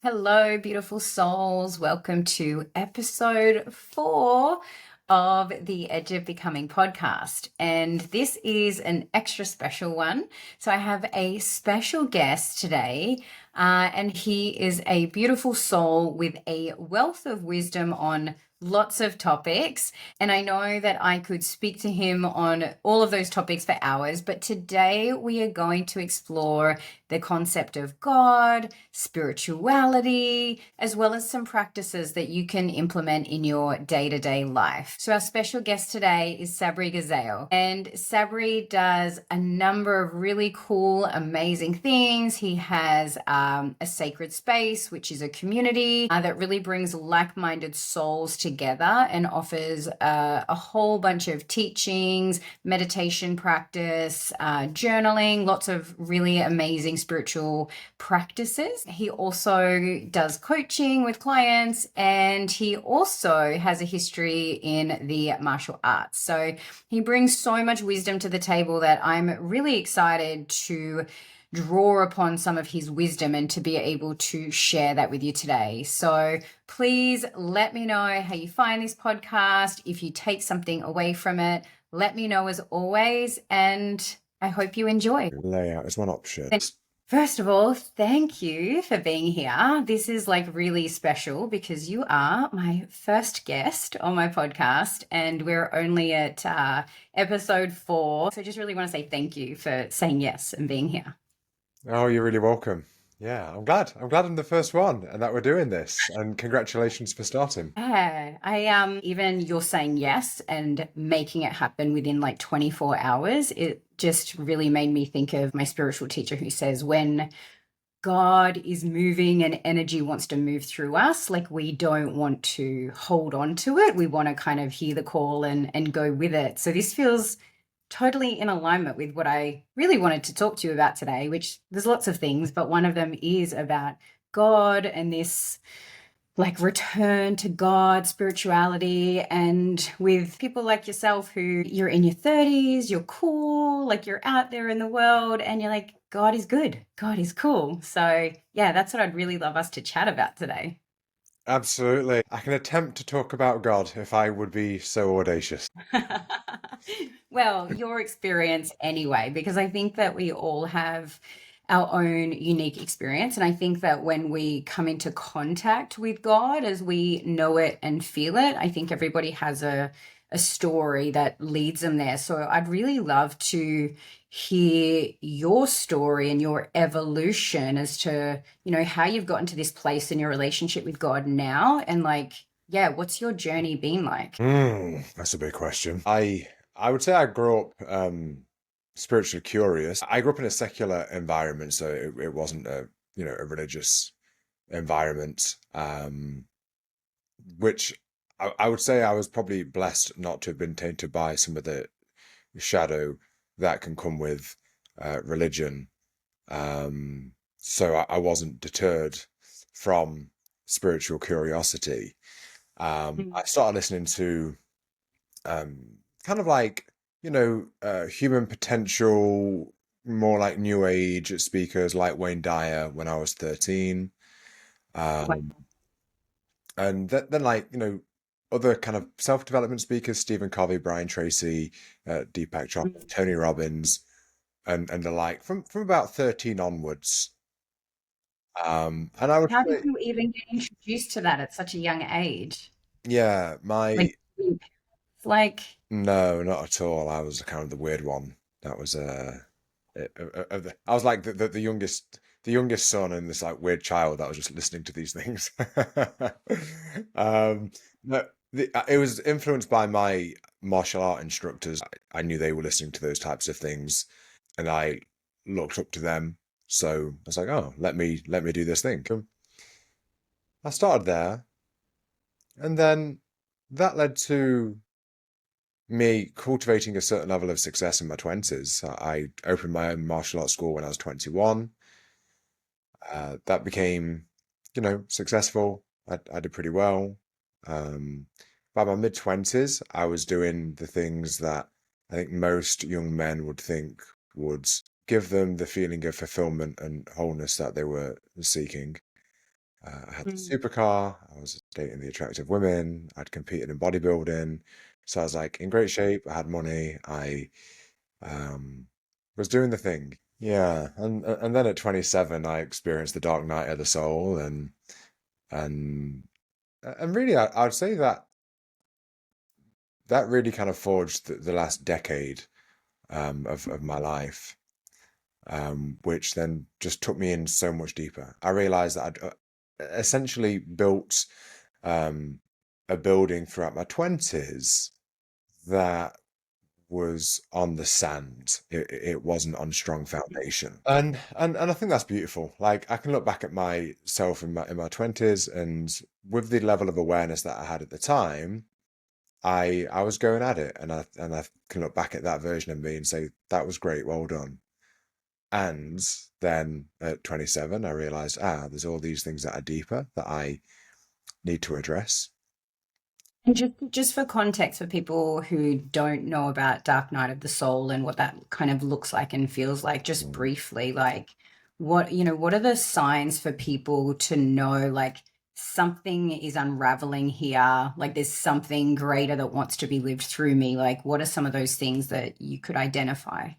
Hello, beautiful souls. Welcome to episode 4 of the Edge of Becoming podcast. And this is an extra special one. So I have a special guest today, and he is a beautiful soul with a wealth of wisdom on lots of topics. And I know that I could speak to him on all of those topics for hours, but today we are going to explore the concept of God, spirituality, as well as some practices that you can implement in your day-to-day life. So our special guest today is Sabri and Sabri does a number of really cool, amazing things. He has a sacred space, which is a community that really brings like-minded souls together and offers a whole bunch of teachings, meditation practice, journaling, lots of really amazing spiritual practices. He also does coaching with clients, and he also has a history in the martial arts. So he brings so much wisdom to the table that I'm really excited to draw upon some of his wisdom and to be able to share that with you today. So please let me know how you find this podcast. If you take something away from it, let me know as always, and I hope you enjoy. Layout is one option. First of all, thank you for being here. This is like really special because you are my first guest on my podcast, and we're only at episode 4. So I just really want to say thank you for saying yes and being here. Oh, you're really welcome. Yeah, I'm glad. I'm glad I'm the first one and that we're doing this. And congratulations for starting. Yeah, I even you're saying yes and making it happen within like 24 hours, it just really made me think of my spiritual teacher who says when God is moving and energy wants to move through us, like we don't want to hold on to it. We want to kind of hear the call and go with it. So this feels totally in alignment with what I really wanted to talk to you about today, which there's lots of things, but one of them is about God and this like return to God, spirituality, and with people like yourself who you're in your 30s, you're cool, like you're out there in the world and you're like, God is good, God is cool. So yeah, that's what I'd really love us to chat about today. Absolutely. I can attempt to talk about God if I would be so audacious. Well, your experience anyway, because I think that we all have our own unique experience. And I think that when we come into contact with God as we know it and feel it, I think everybody has a story that leads them there. So I'd really love to hear your story and your evolution as to, how you've gotten to this place in your relationship with God now. And like, yeah, what's your journey been like? That's a big question. I would say I grew up spiritually curious. I grew up in a secular environment, so it wasn't a religious environment. Which I would say I was probably blessed not to have been tainted by some of the shadow that can come with religion. So I wasn't deterred from spiritual curiosity. I started listening to kind of like, human potential, more like new age speakers like Wayne Dyer when I was 13. Um, and then like, other kind of self-development speakers, Stephen Covey, Brian Tracy, Deepak Chopra, Tony Robbins, and the like from about 13 onwards. And I would How did say, you even get introduced to that at such a young age? yeah, Like, like, no, not at all. I was kind of the weird one. That was I was like the youngest son and this like weird child that was just listening to these things. um, but it was influenced by my martial art instructors. I knew they were listening to those types of things, and I looked up to them. So I was like, oh, let me do this thing. I started there, and then that led to me cultivating a certain level of success in my 20s. I opened my own martial arts school when I was 21. That became, successful. I did pretty well. Um, by my mid 20s, I was doing the things that I think most young men would think would give them the feeling of fulfillment and wholeness that they were seeking. Mm. supercar. I was dating the attractive women. I'd competed in bodybuilding. So I was like in great shape. I had money. I um, was doing the thing. Yeah. And then at 27, I experienced the dark night of the soul. And, and really, I'd say that that really kind of forged the last decade of my life, which then just took me in so much deeper. I realized that I'd essentially built um, a building throughout my 20s that was on the sand. It wasn't on strong foundation. And I think that's beautiful. Like I can look back at myself in my 20s and with the level of awareness that I had at the time, I was going at it and I can look back at that version of me and say that was great, well done. And then at 27, I realized, there's all these things that are deeper that I need to address. And just for context for people who don't know about Dark Night of the Soul and what that kind of looks like and feels like, just Mm. briefly, like what are the signs for people to know like something is unraveling here, like there's something greater that wants to be lived through me? Like what are some of those things that you could identify?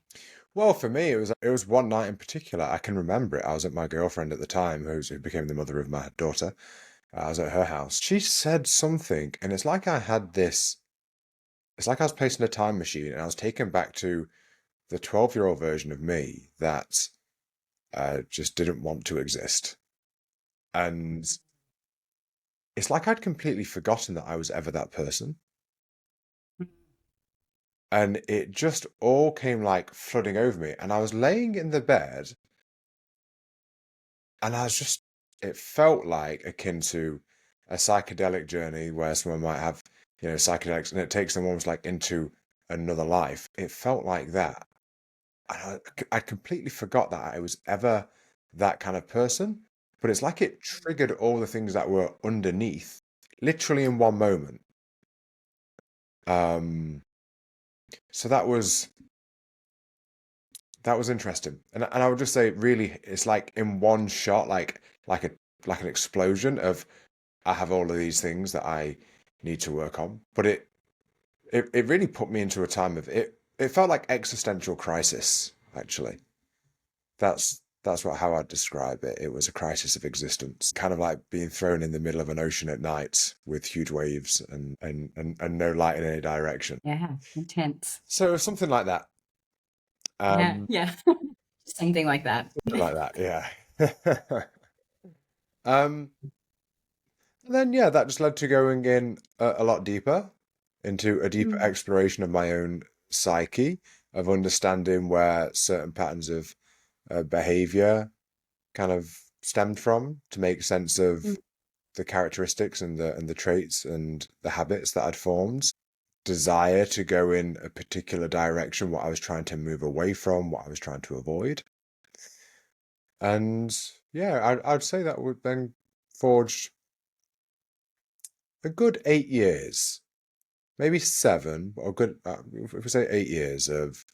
Well, for me, it was one night in particular. I can remember it. I was at my girlfriend at the time, who became the mother of my daughter. I was at her house. She said something, and it's like I had this. It's like I was placed in a time machine, and I was taken back to the 12-year-old version of me that just didn't want to exist. And it's like I'd completely forgotten that I was ever that person. And it just all came like flooding over me. And I was laying in the bed and I was just, it felt like akin to a psychedelic journey where someone might have, psychedelics and it takes them almost like into another life. It felt like that. And I completely forgot that I was ever that kind of person. But it's like it triggered all the things that were underneath, literally in one moment. Um, so that was interesting, and I would just say, really, it's like in one shot, like a like an explosion of I have all of these things that I need to work on. But it really put me into a time of it. It felt like existential crisis, actually. That's how I'd describe it. It was a crisis of existence, kind of like being thrown in the middle of an ocean at night with huge waves and no light in any direction. Yeah, intense. So something like that. Yeah, Um, yeah. Something like that. something like that, yeah. Um, and then yeah, that just led to going in a lot deeper into a deeper Mm, exploration of my own psyche, of understanding where certain patterns of behavior kind of stemmed from, to make sense mm, of the characteristics and the traits and the habits that I'd formed. Desire to go in a particular direction, what I was trying to move away from, what I was trying to avoid. And yeah, I'd say that would then forged a good 8 years, maybe seven, but a good, if we say 8 years of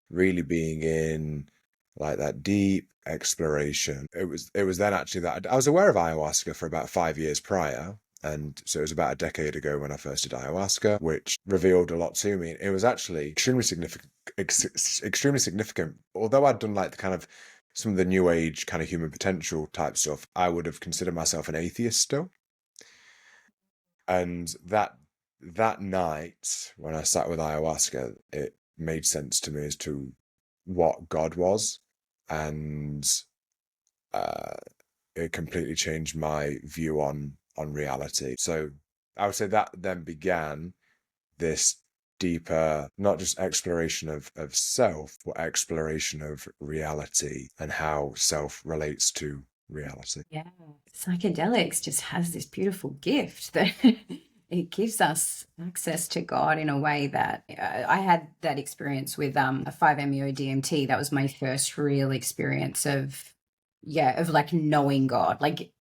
really being in like that deep exploration. It was then actually that I was aware of ayahuasca for about 5 years prior. And so it was about a decade ago when I first did ayahuasca, which revealed a lot to me. It was actually extremely significant. Although I'd done like the kind of some of the new age kind of human potential type stuff, I would have considered myself an atheist still. And that night when I sat with ayahuasca, it made sense to me as to what God was, and uh, it completely changed my view on reality. So I would say that then began this deeper, not just exploration of self, but exploration of reality and how self relates to reality. yeah. Psychedelics just has this beautiful gift that it gives us access to God in a way that I had that experience with a 5-MeO DMT. That was my first real experience of, yeah, of like knowing God, like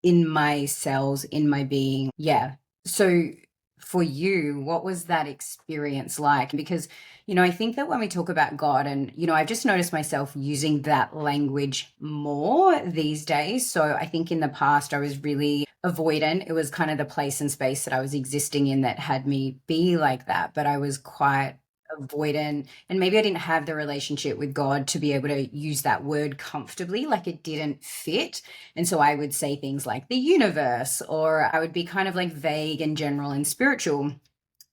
in my cells, in my being. Yeah. So for you, what was that experience like? Because, I think that when we talk about God, and, I've just noticed myself using that language more these days. So I think in the past, I was really avoidant. It was kind of the place and space that I was existing in that had me be like that. But I was quite avoidant, and maybe I didn't have the relationship with God to be able to use that word comfortably. Like it didn't fit. And so I would say things like the universe, or I would be kind of like vague and general and spiritual.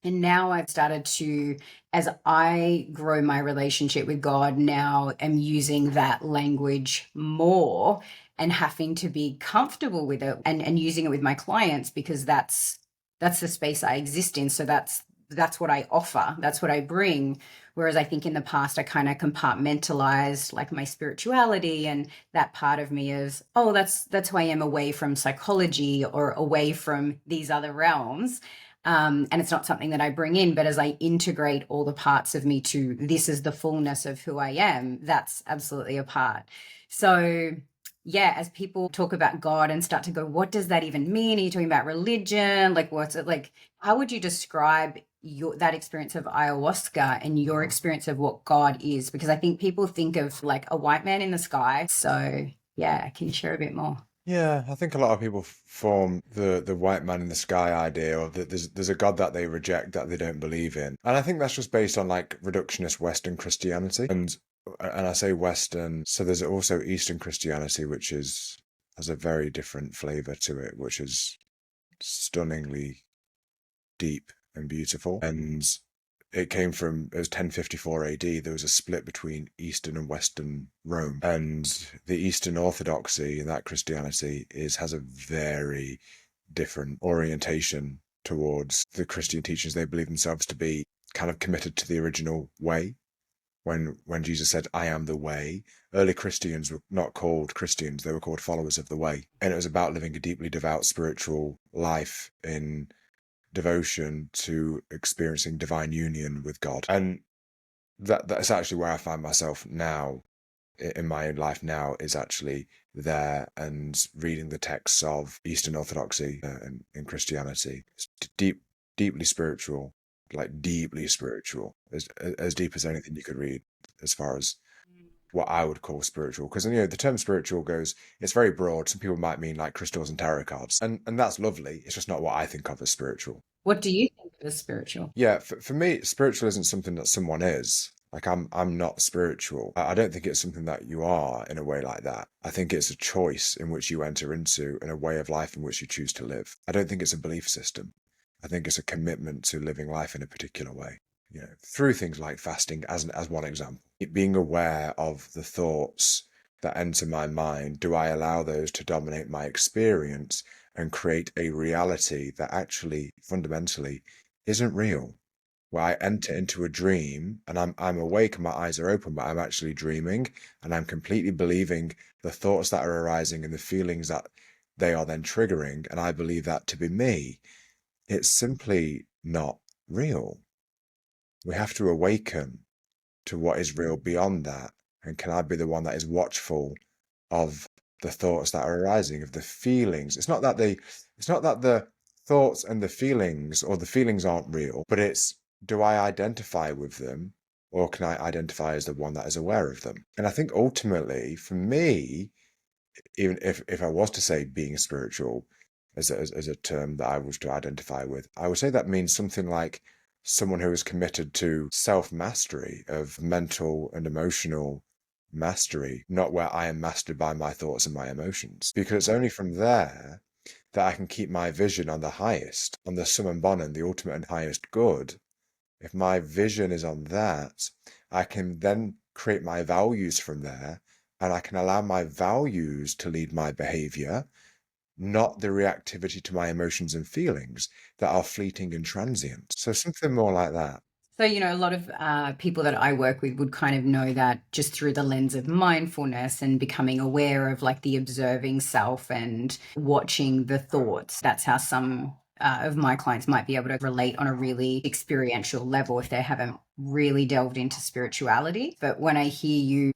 And now I've started to, as I grow my relationship with God, now am using that language more and having to be comfortable with it, and using it with my clients, because that's the space I exist in. So that's what I offer. That's what I bring. Whereas I think in the past I kind of compartmentalized like my spirituality, and that part of me is, oh, that's who I am, away from psychology or away from these other realms. And it's not something that I bring in, but as I integrate all the parts of me to this is the fullness of who I am, that's absolutely a part. So, yeah, as people talk about God and start to go, what does that even mean? Are you talking about religion? Like, what's it like? How would you describe that experience of ayahuasca and your experience of what God is? Because I think people think of like a white man in the sky. So, yeah, can you share a bit more? Yeah, I think a lot of people form the white man in the sky idea, or that there's a God that they reject, that they don't believe in. And I think that's just based on like reductionist Western Christianity. And I say Western, so there's also Eastern Christianity, which has a very different flavor to it, which is stunningly deep and beautiful. And it was 1054 AD. There was a split between Eastern and Western Rome. And the Eastern Orthodoxy, that Christianity, has a very different orientation towards the Christian teachings. They believe themselves to be kind of committed to the original way. When Jesus said, I am the way, early Christians were not called Christians, they were called followers of the way. And it was about living a deeply devout spiritual life in devotion to experiencing divine union with God. And that's actually where I find myself now in my own life now, is actually there and reading the texts of Eastern Orthodoxy and in Christianity. It's deeply spiritual, like deeply spiritual, as deep as anything you could read, as far as what I would call spiritual. Because the term spiritual it's very broad. Some people might mean like crystals and tarot cards, and that's lovely. It's just not what I think of as spiritual. What do you think is spiritual? Yeah, for me, spiritual isn't something that someone is. Like I'm not spiritual. I don't think it's something that you are in a way like that. I think it's a choice in which you enter into, and a way of life in which you choose to live. I don't think it's a belief system. I think it's a commitment to living life in a particular way. Through things like fasting, as one example. Being aware of the thoughts that enter my mind. Do I allow those to dominate my experience and create a reality that actually fundamentally isn't real? Where I enter into a dream and I'm awake and my eyes are open, but I'm actually dreaming, and I'm completely believing the thoughts that are arising and the feelings that they are then triggering, and I believe that to be me. It's simply not real. We have to awaken to what is real beyond that. And can I be the one that is watchful of the thoughts that are arising, of the feelings? It's not that the thoughts and the feelings, or the feelings aren't real, but it's, do I identify with them, or can I identify as the one that is aware of them? And I think ultimately, for me, even if I was to say being spiritual as a term that I was to identify with, I would say that means something like someone who is committed to self-mastery, of mental and emotional mastery, not where I am mastered by my thoughts and my emotions. Because it's only from there that I can keep my vision on the highest, on the summum bonum, the ultimate and highest good. If my vision is on that, I can then create my values from there, and I can allow my values to lead my behavior, not the reactivity to my emotions and feelings that are fleeting and transient. So something more like that. So, a lot of people that I work with would kind of know that just through the lens of mindfulness and becoming aware of like the observing self and watching the thoughts. That's how some of my clients might be able to relate on a really experiential level if they haven't really delved into spirituality. But when I hear you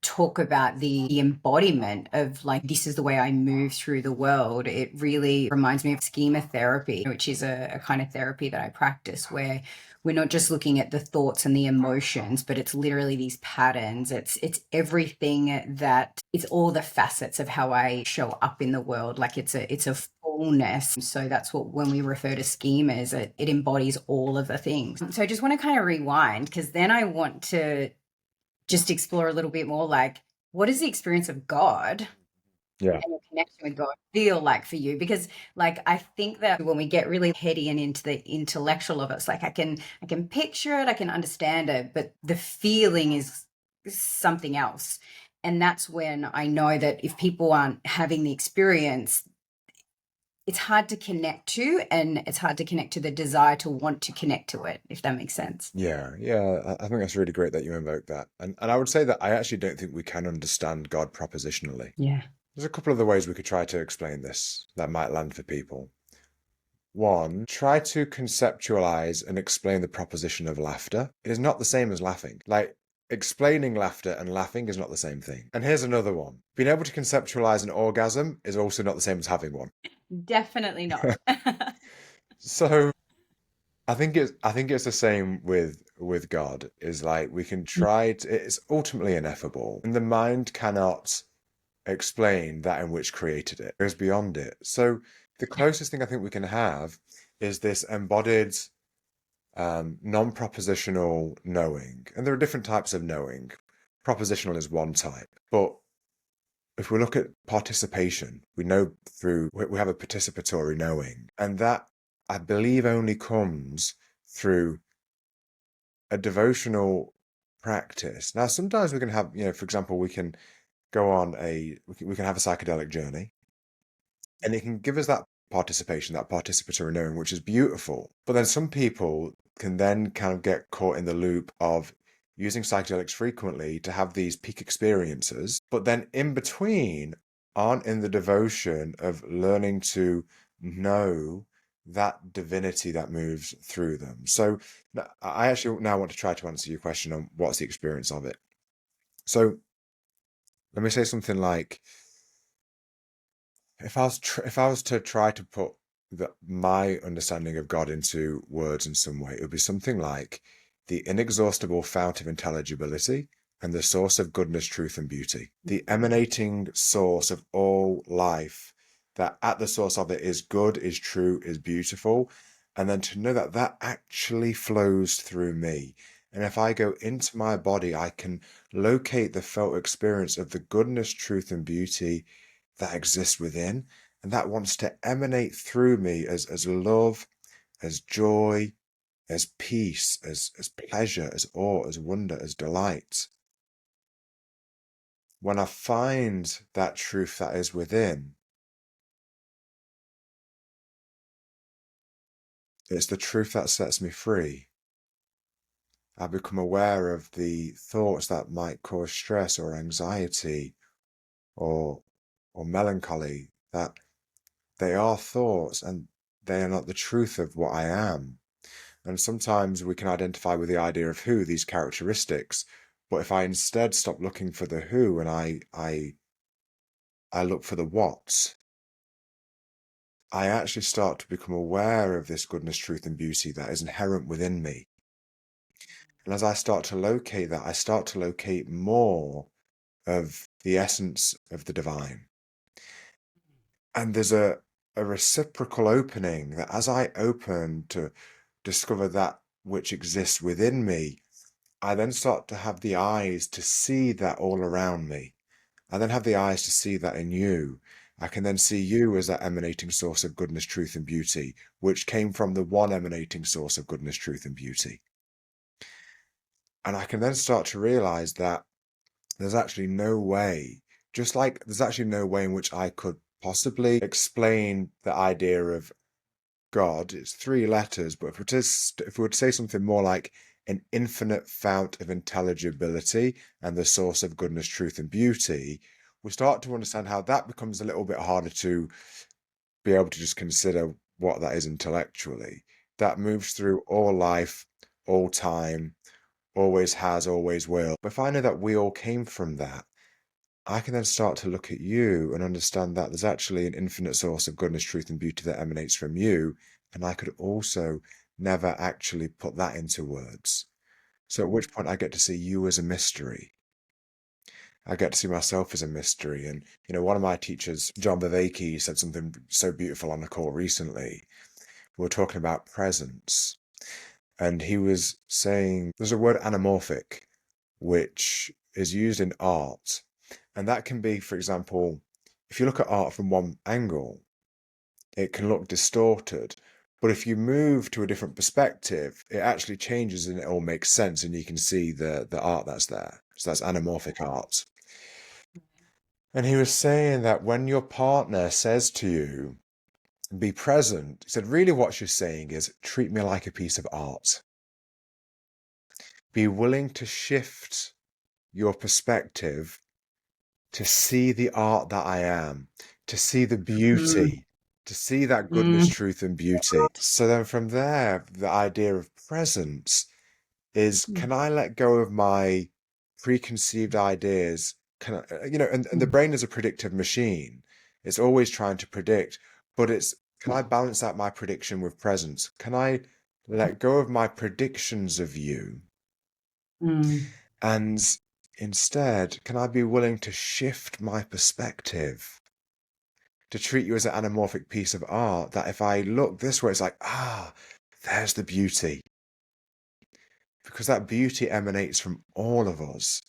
talk about the embodiment of like, this is the way I move through the world, it really reminds me of schema therapy, which is a kind of therapy that I practice, where we're not just looking at the thoughts and the emotions, but it's literally these patterns. It's everything, that it's all the facets of how I show up in the world. Like it's a full fullness. So that's what, when we refer to schemas, it embodies all of the things. So I just want to kind of rewind, because then I want to just explore a little bit more, like, what is the experience of God Yeah. and your connection with God feel like for you? Because, like, I think that when we get really heady and into the intellectual of it, it's like I can picture it, I can understand it, but the feeling is something else. And that's when I know that if people aren't having the experience, it's hard to connect to, and it's hard to connect to the desire to want to connect to it, if that makes sense. Yeah. I think that's really great that you invoke that. And I would say that I actually don't think we can understand God propositionally. Yeah. There's a couple of the ways we could try to explain this that might land for people. One, try to conceptualize and explain the proposition of laughter. It is not the same as laughing. Like, explaining laughter and laughing is not the same thing. And here's another one. Being able to conceptualize an orgasm is also not the same as having one. Definitely not. So I think it's the same with God. Is like we can try to, it's ultimately ineffable. And the mind cannot explain that in which created it. It goes beyond it. So the closest thing I think we can have is this embodied non-propositional knowing. And there are different types of knowing. Propositional is one type. But if we look at participation, we know we have a participatory knowing. And that, I believe, only comes through a devotional practice. Now, sometimes we can have, for example, we can go on we can have a psychedelic journey, and it can give us that participation, that participatory knowing, which is beautiful. But then some people can then kind of get caught in the loop of using psychedelics frequently to have these peak experiences, but then in between aren't in the devotion of learning to know that divinity that moves through them. So I actually now want to try to answer your question on what's the experience of it. So let me say something like, if I was to try to put my understanding of God into words in some way, it would be something like the inexhaustible fount of intelligibility and the source of goodness, truth, and beauty, the emanating source of all life, that at the source of it is good, is true, is beautiful, and then to know that that actually flows through me. And if I go into my body, I can locate the felt experience of the goodness, truth, and beauty that exists within, and that wants to emanate through me as love, as joy, as peace, as pleasure, as awe, as wonder, as delight. When I find that truth that is within, it's the truth that sets me free. I become aware of the thoughts that might cause stress or anxiety or melancholy, that they are thoughts and they are not the truth of what I am. And sometimes we can identify with the idea of who, these characteristics. But if I instead stop looking for the who and I look for the what, I actually start to become aware of this goodness, truth, and beauty that is inherent within me. And as I start to locate that, I start to locate more of the essence of the divine. And there's a reciprocal opening that as I open to discover that which exists within me, I then start to have the eyes to see that all around me. I then have the eyes to see that in you. I can then see you as that emanating source of goodness, truth, and beauty, which came from the one emanating source of goodness, truth, and beauty. And I can then start to realize that there's actually no way, just like there's actually no way in which I could possibly explain the idea of God. It's three letters, but if we were to say something more like an infinite fount of intelligibility and the source of goodness, truth, and beauty, we start to understand how that becomes a little bit harder to be able to just consider what that is intellectually. That moves through all life, all time, always has, always will. But if I know that we all came from that, I can then start to look at you and understand that there's actually an infinite source of goodness, truth, and beauty that emanates from you. And I could also never actually put that into words. So at which point I get to see you as a mystery. I get to see myself as a mystery. And, one of my teachers, John Baveki, said something so beautiful on a call recently. We were talking about presence. And he was saying there's a word anamorphic, which is used in art. And that can be, for example, if you look at art from one angle, it can look distorted. But if you move to a different perspective, it actually changes and it all makes sense and you can see the art that's there. So that's anamorphic art. And he was saying that when your partner says to you, be present, he said, really what she's saying is treat me like a piece of art. Be willing to shift your perspective to see the art that I am, to see the Mm, beauty, to see that goodness, mm, truth, and beauty. So then from there, the idea of presence is, mm, can I let go of my preconceived ideas? Can I, and the mm, brain is a predictive machine. It's always trying to predict, but can I balance out my prediction with presence? Can I let go of my predictions of you? mm. And instead, can I be willing to shift my perspective to treat you as an anamorphic piece of art? That if I look this way, it's like, there's the beauty. Because that beauty emanates from all of us.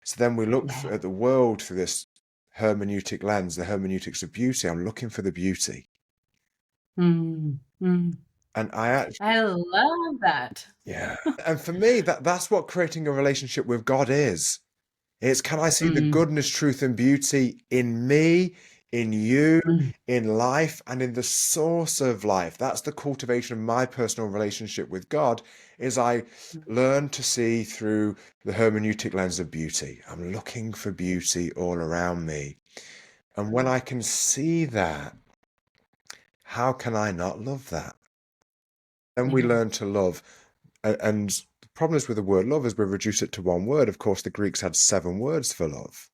So then we look Yeah. at the world through this hermeneutic lens, the hermeneutics of beauty. I'm looking for the beauty. Mm, mm. And I actually, I love that. yeah. And for me, that's what creating a relationship with God is. It's, can I see the Mm, goodness, truth, and beauty in me, in you, mm, in life, and in the source of life? That's the cultivation of my personal relationship with God, is I learn to see through the hermeneutic lens of beauty. I'm looking for beauty all around me. And when I can see that, how can I not love that? Then we yeah. learn to love. And the problem is with the word love is we reduce it to one word. Of course, the Greeks had 7 words for love.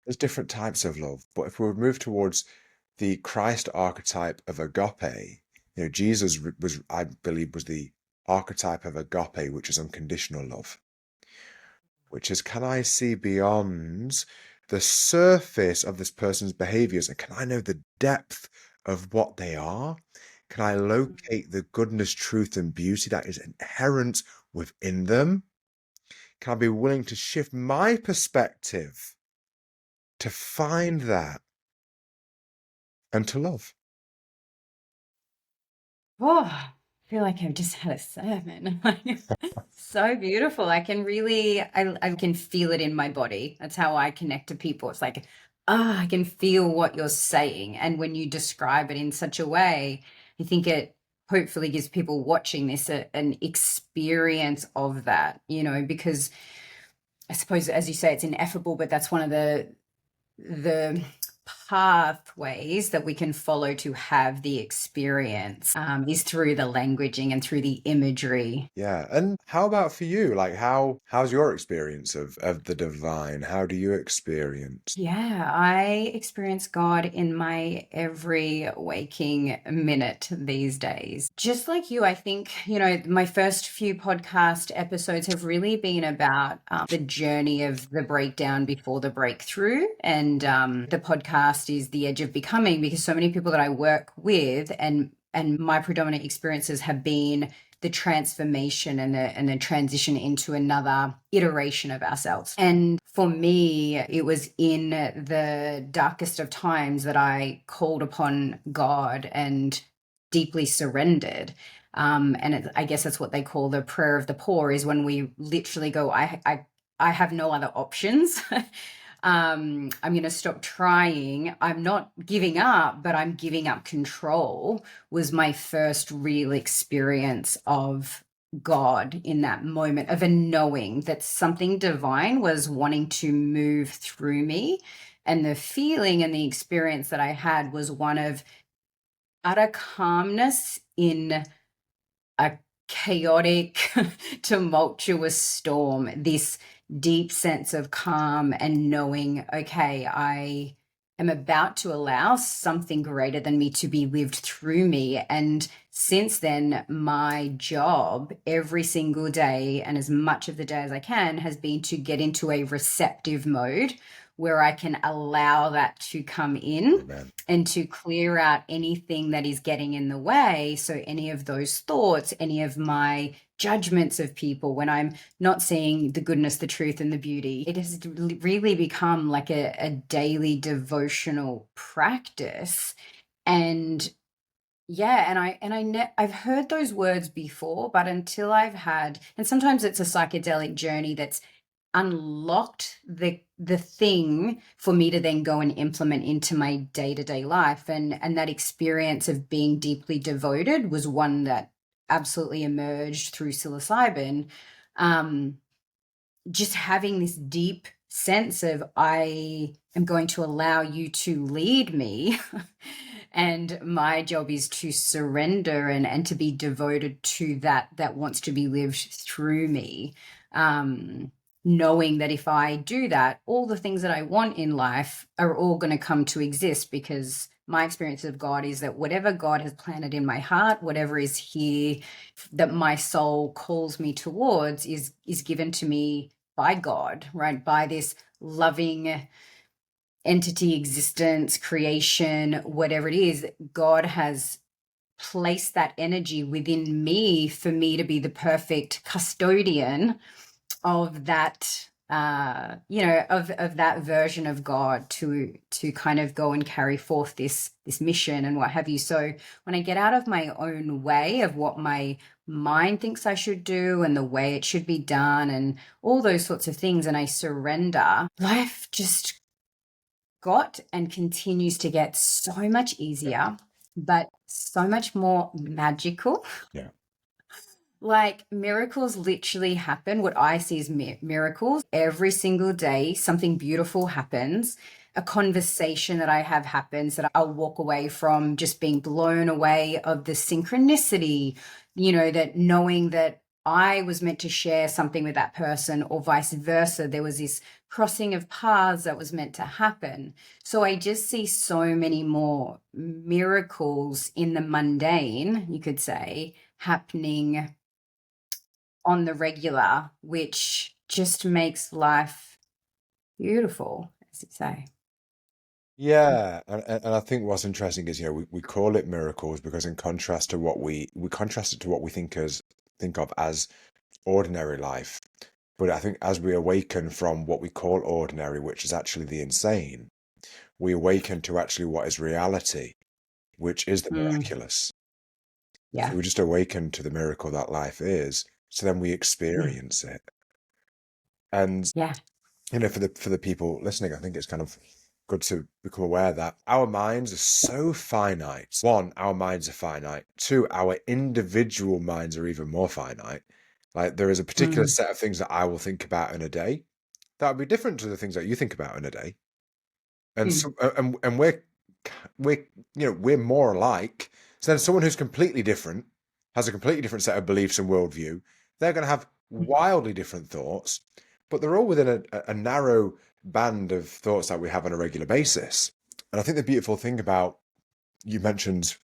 There's different types of love, but if we move towards the Christ archetype of agape, Jesus was, I believe, was the archetype of agape, which is unconditional love, which is, can I see beyond the surface of this person's behaviors and can I know the depth of what they are? Can I locate the goodness, truth, and beauty that is inherent within them? Can I be willing to shift my perspective to find that and to love? Oh, I feel like I've just had a sermon. So beautiful. I can really, I can feel it in my body. That's how I connect to people. It's like, I can feel what you're saying. And when you describe it in such a way, I think it hopefully gives people watching this an experience of that, because I suppose, as you say, it's ineffable, but that's one of the pathways that we can follow to have the experience is through the languaging and through the imagery. Yeah. And how about for you? Like how's your experience of the divine? How do you experience? Yeah, I experience God in my every waking minute these days. Just like you, I think, my first few podcast episodes have really been about the journey of the breakdown before the breakthrough. And the podcast is The Edge of Becoming, because so many people that I work with and my predominant experiences have been the transformation and the transition into another iteration of ourselves. And for me, it was in the darkest of times that I called upon God and deeply surrendered. I guess that's what they call the prayer of the poor, is when we literally go, I have no other options. I'm going to stop trying. I'm not giving up, but I'm giving up control, was my first real experience of God in that moment, of a knowing that something divine was wanting to move through me. And the feeling and the experience that I had was one of utter calmness in a chaotic, tumultuous storm, this deep sense of calm and knowing, okay, I am about to allow something greater than me to be lived through me. And since then, my job every single day and as much of the day as I can has been to get into a receptive mode where I can allow that to come in. Amen. And to clear out anything that is getting in the way. So any of those thoughts, any of my judgments of people, when I'm not seeing the goodness, the truth, and the beauty, it has really become like a daily devotional practice. And yeah, I've heard those words before, but until I've had, and sometimes it's a psychedelic journey that's unlocked the thing for me to then go and implement into my day-to-day life. And that experience of being deeply devoted was one that absolutely emerged through psilocybin. Just having this deep sense of, I am going to allow you to lead me. And my job is to surrender and to be devoted to that wants to be lived through me. Knowing that if I do that, all the things that I want in life are all going to come to exist, because my experience of God is that whatever God has planted in my heart, whatever is here that my soul calls me towards, is given to me by God, right? By this loving entity, existence, creation, whatever it is. God has placed that energy within me for me to be the perfect custodian of that, of that version of God, to kind of go and carry forth this mission and what have you. So when I get out of my own way of what my mind thinks I should do and the way it should be done and all those sorts of things, and I surrender, life just got and continues to get so much easier, but so much more magical. Yeah. Like, miracles literally happen. What I see is miracles every single day. Something beautiful happens. A conversation that I have happens that I'll walk away from just being blown away of the synchronicity, that knowing that I was meant to share something with that person, or vice versa. There was this crossing of paths that was meant to happen. So I just see so many more miracles in the mundane, you could say, happening on the regular, which just makes life beautiful, as you say. Yeah, and I think what's interesting is, we call it miracles because in contrast to what we contrast it to what we think of as ordinary life. But I think as we awaken from what we call ordinary, which is actually the insane, we awaken to actually what is reality, which is the Mm, miraculous. So yeah, we just awaken to the miracle that life is. So then we yeah, experience it. And yeah. for the people listening, I think it's kind of good to become aware that our minds are so finite. One, our minds are finite. Two, our individual minds are even more finite. Like, there is a particular Mm, set of things that I will think about in a day that would be different to the things that you think about in a day. And mm, so, and we're we're more alike. So then someone who's completely different has a completely different set of beliefs and worldview. They're going to have mm, wildly different thoughts, but they're all within a narrow band of thoughts that we have on a regular basis. And I think the beautiful thing about, you mentioned,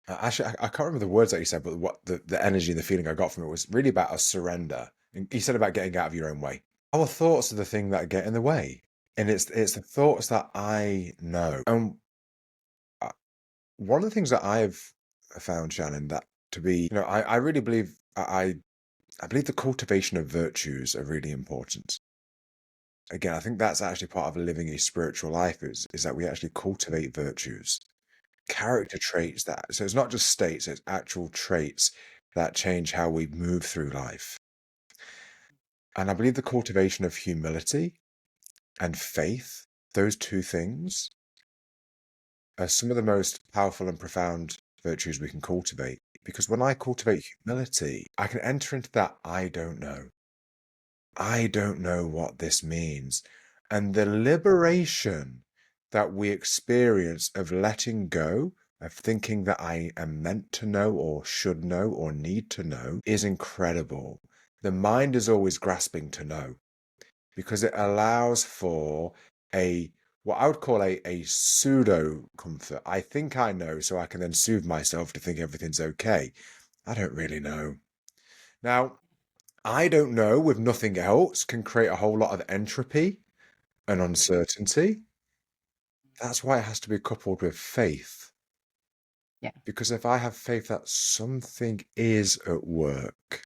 actually, I can't remember the words that you said, but what the energy and the feeling I got from it was really about a surrender. And you said about getting out of your own way. Our thoughts are the thing that get in the way, and it's the thoughts that I know. And uh, one of the things that I've found, Shannon, that to be, I really believe I believe the cultivation of virtues are really important. Again, I think that's actually part of living a spiritual life, is that we actually cultivate virtues, character traits, that so it's not just states, it's actual traits that change how we move through life. And I believe the cultivation of humility and faith, those two things, are some of the most powerful and profound virtues we can cultivate. Because when I cultivate humility, I can enter into that I don't know. I don't know what this means. And the liberation that we experience of letting go, of thinking that I am meant to know or should know or need to know, is incredible. The mind is always grasping to know, because it allows for a what I would call a pseudo comfort. I think I know, so I can then soothe myself to think everything's okay. I don't really know. Now, I don't know with nothing else can create a whole lot of entropy and uncertainty. That's why it has to be coupled with faith. Yeah. Because if I have faith that something is at work,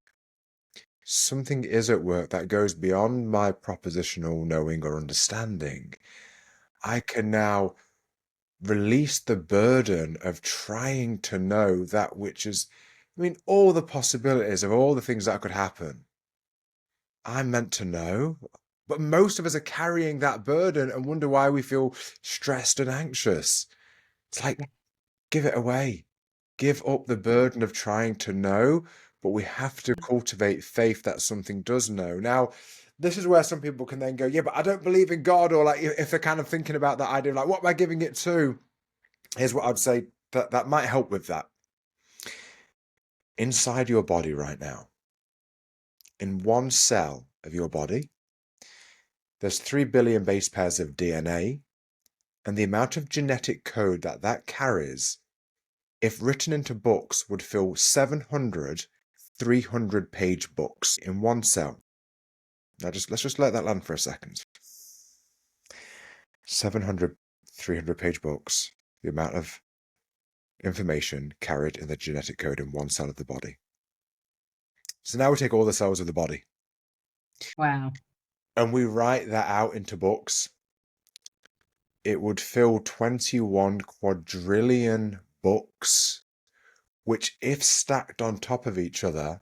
something is at work that goes beyond my propositional knowing or understanding, I can now release the burden of trying to know that which is, I mean, all the possibilities of all the things that could happen. I'm meant to know, but most of us are carrying that burden and wonder why we feel stressed and anxious. It's like, Yeah. give it away. Give up the burden of trying to know, but we have to cultivate faith that something does know. Now, this is where some people can then go, yeah, but I don't believe in God, or like if they're kind of thinking about that idea, like, what am I giving it to? Here's what I'd say that might help with that. Inside your body right now, in one cell of your body, there's 3 billion base pairs of DNA, and the amount of genetic code that that carries, if written into books, would fill 700 300-page books in one cell. Now let's just let that land for a second. 700 300-page books, the amount of information carried in the genetic code in one cell of the body. So now we take all the cells of the body Wow. and we write that out into books. It would fill 21 quadrillion books, which, if stacked on top of each other,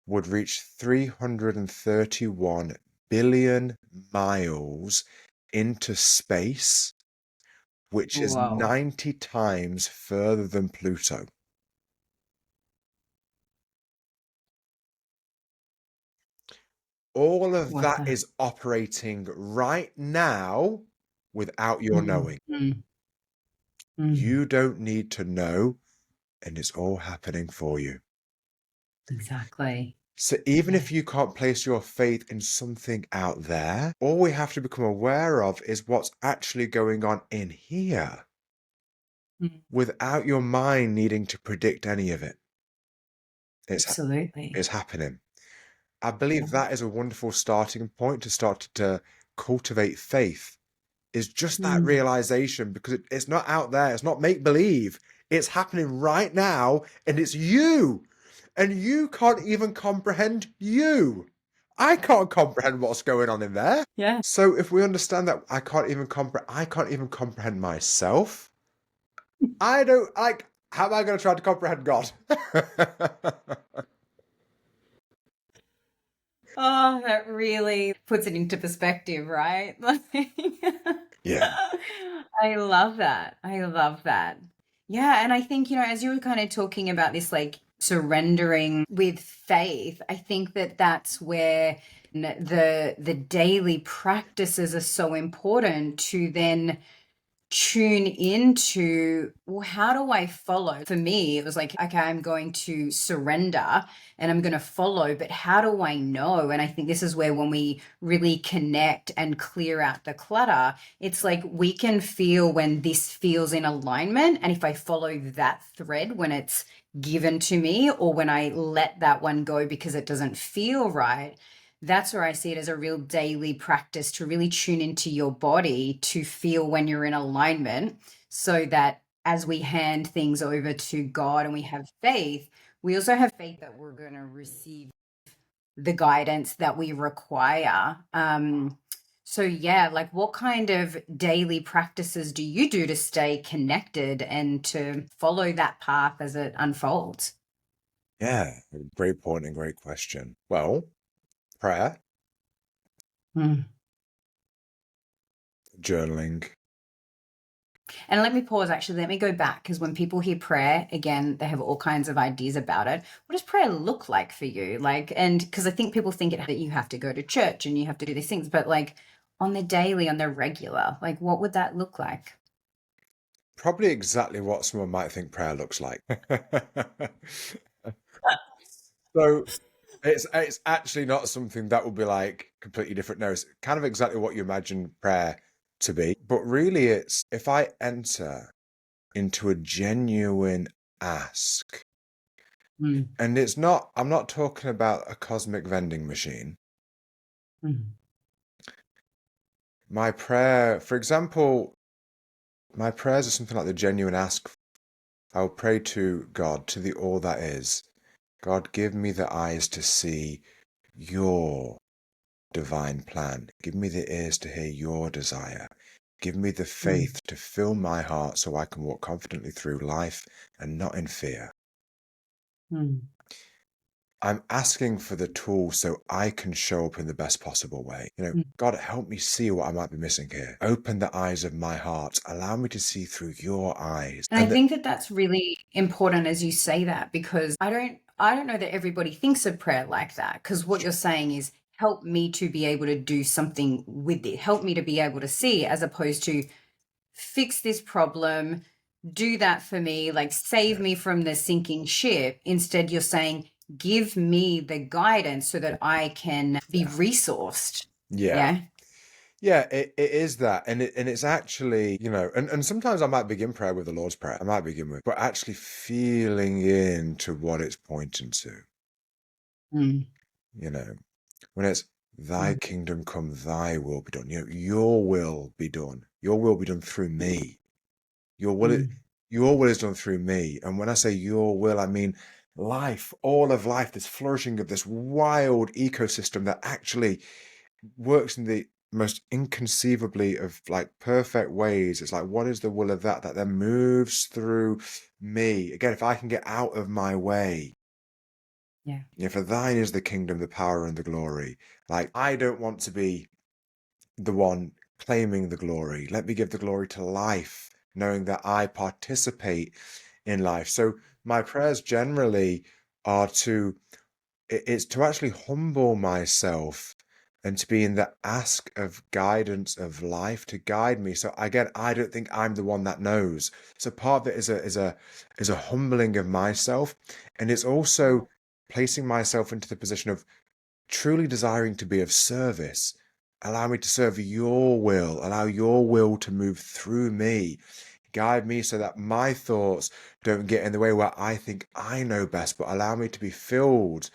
would reach 331 billion miles into space, which is Whoa. 90 times further than Pluto. All of What that the? is operating right now without your Mm, knowing. mm, mm. You don't need to know, and it's all happening for you. Exactly. So even Yeah. if you can't place your faith in something out there, all we have to become aware of is what's actually going on in here Mm. without your mind needing to predict any of it. It's Absolutely. happening. I Yeah. believe that is a wonderful starting point to start to cultivate faith, is just that Mm. realization, because it's not out there. It's not make believe. It's happening right now, and it's you. And you can't even comprehend you. I can't comprehend what's going on in there. Yeah. So if we understand that I can't even comprehend myself. I don't like, how am I going to try to comprehend God? Oh, that really puts it into perspective, right? Yeah. I love that. I love that. Yeah, and I think, as you were kind of talking about this, like surrendering with faith, I think that that's where the daily practices are so important to then tune into, well, how do I follow? For me, it was like, okay, I'm going to surrender and I'm going to follow, but how do I know? And I think this is where, when we really connect and clear out the clutter, it's like we can feel when this feels in alignment. And if I follow that thread when it's given to me, or when I let that one go because it doesn't feel right, that's where I see it as a real daily practice to really tune into your body to feel when you're in alignment, so that as we hand things over to God and we have faith, we also have faith that we're going to receive the guidance that we require. So, yeah, like what kind of daily practices do you do to stay connected and to follow that path as it unfolds? Yeah. Great point and great question. Well, prayer, Mm. journaling. And let me pause, actually. Let me go back, because when people hear prayer, again, they have all kinds of ideas about it. What does prayer look like for you? Like, and because I think people think that you have to go to church and you have to do these things, but like on the daily, on the regular, like what would that look like? Probably exactly what someone might think prayer looks like. So it's actually not something that will be like completely different. No, it's kind of exactly what you imagine prayer to be. But really, it's if I enter into a genuine ask, Mm, and it's not, I'm not talking about a cosmic vending machine. mm, My prayer, for example, my prayers are something like the genuine ask. I will pray to God, to the all that is. God, give me the eyes to see your divine plan. Give me the ears to hear your desire. Give me the mm, faith to fill my heart so I can walk confidently through life and not in fear. mm, I'm asking for the tool so I can show up in the best possible way. mm. God, help me see what I might be missing here. Open the eyes of my heart. Allow me to see through your eyes. And I think that that's really important as you say that, because I don't know that everybody thinks of prayer like that, because what you're saying is help me to be able to do something with it, help me to be able to see, as opposed to fix this problem, do that for me, like save me from the sinking ship. Instead, you're saying, give me the guidance so that I can be resourced. yeah. Yeah. Yeah, it is that. And it's actually, and sometimes I might begin prayer with the Lord's Prayer. I might begin with, but actually feeling into what it's pointing to, Mm, you know, when it's thy mm, kingdom come, thy will be done. Your will be done. Your will be done through me. Your will, mm. your will is done through me. And when I say your will, I mean life, all of life, this flourishing of this wild ecosystem that actually works in the most inconceivably of like perfect ways. It's like, what is the will of that then moves through me? Again, if I can get out of my way, Yeah. for thine is the kingdom, the power, and the glory. Like, I don't want to be the one claiming the glory. Let me give the glory to life, knowing that I participate in life. So my prayers generally are it's to actually humble myself and to be in the ask of guidance of life to guide me. So again, I don't think I'm the one that knows. So part of it is a humbling of myself, and it's also placing myself into the position of truly desiring to be of service. Allow me to serve your will. Allow your will to move through me. Guide me so that my thoughts don't get in the way where I think I know best, but allow me to be filled.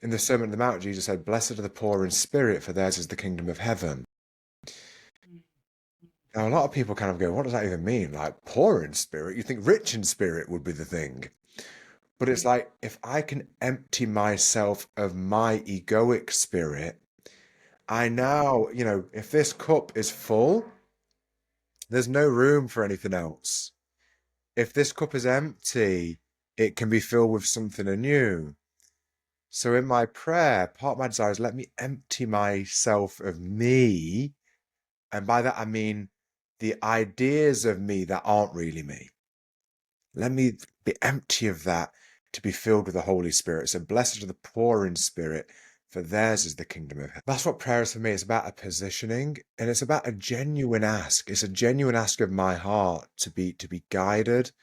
In the Sermon on the Mount, Jesus said, blessed are the poor in spirit, for theirs is the kingdom of heaven. Now, a lot of people kind of go, what does that even mean? Like, poor in spirit? You think rich in spirit would be the thing. But it's like, if I can empty myself of my egoic spirit, I now, if this cup is full, there's no room for anything else. If this cup is empty, it can be filled with something anew. So in my prayer, part of my desire is let me empty myself of me. And by that, I mean the ideas of me that aren't really me. Let me be empty of that to be filled with the Holy Spirit. So blessed are the poor in spirit, for theirs is the kingdom of heaven. That's what prayer is for me. It's about a positioning, and it's about a genuine ask. It's a genuine ask of my heart to be guided,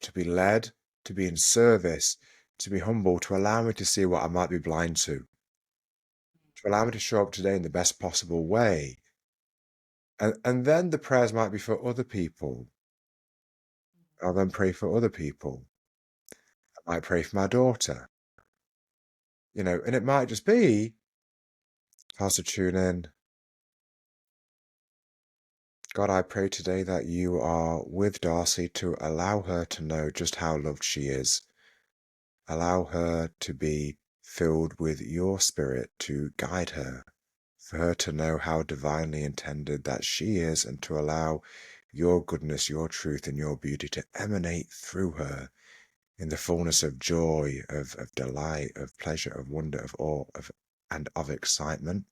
to be led, to be in service, to be humble, to allow me to see what I might be blind to allow me to show up today in the best possible way. And then the prayers might be for other people. I'll then pray for other people. I might pray for my daughter, and it might just be, Pastor tune in. God, I pray today that you are with Darcy to allow her to know just how loved she is. Allow her to be filled with your spirit to guide her, for her to know how divinely intended that she is, and to allow your goodness, your truth, and your beauty to emanate through her in the fullness of joy, of delight, of pleasure, of wonder, of awe, and of excitement,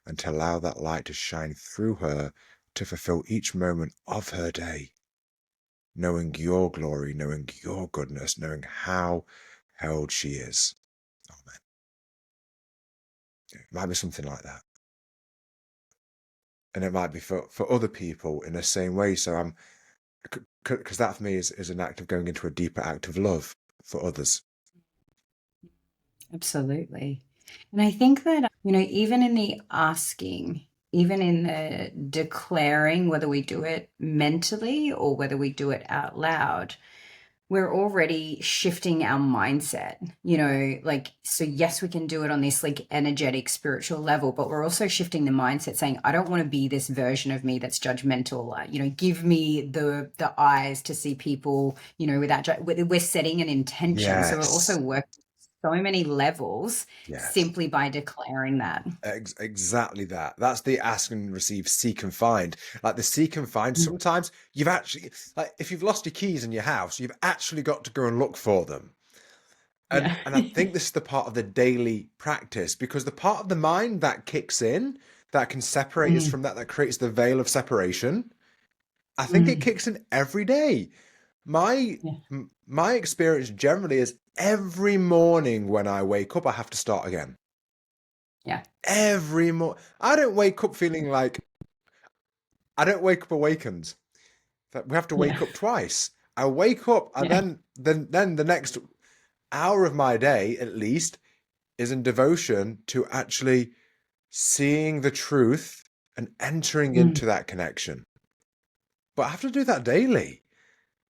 and to allow that light to shine through her to fulfill each moment of her day, knowing your glory, knowing your goodness, knowing how held she is. Amen. It might be something like that. And it might be for other people in the same way. So because that for me is an act of going into a deeper act of love for others. Absolutely. And I think that, even in the asking, even in the declaring, whether we do it mentally or whether we do it out loud, we're already shifting our mindset, like, so yes, we can do it on this like energetic spiritual level, but we're also shifting the mindset saying, I don't want to be this version of me that's judgmental. Give me the eyes to see people, we're setting an intention. So we're also Yes. working so many levels Yes. simply by declaring that. Exactly that. That's the ask and receive, seek and find. Like the seek and find, Mm. sometimes you've actually, like if you've lost your keys in your house, you've actually got to go and look for them. Yeah. And I think this is the part of the daily practice, because the part of the mind that kicks in, that can separate us Mm, from that, that creates the veil of separation, I think it mm, kicks in every day. My yeah. my experience generally is every morning when I wake up, I have to start again. Yeah. Every morning. I don't wake up feeling like I don't wake up awakened. That we have to Yeah. wake up twice. I wake up and Yeah. then the next hour of my day at least is in devotion to actually seeing the truth and entering Mm, into that connection. But I have to do that daily.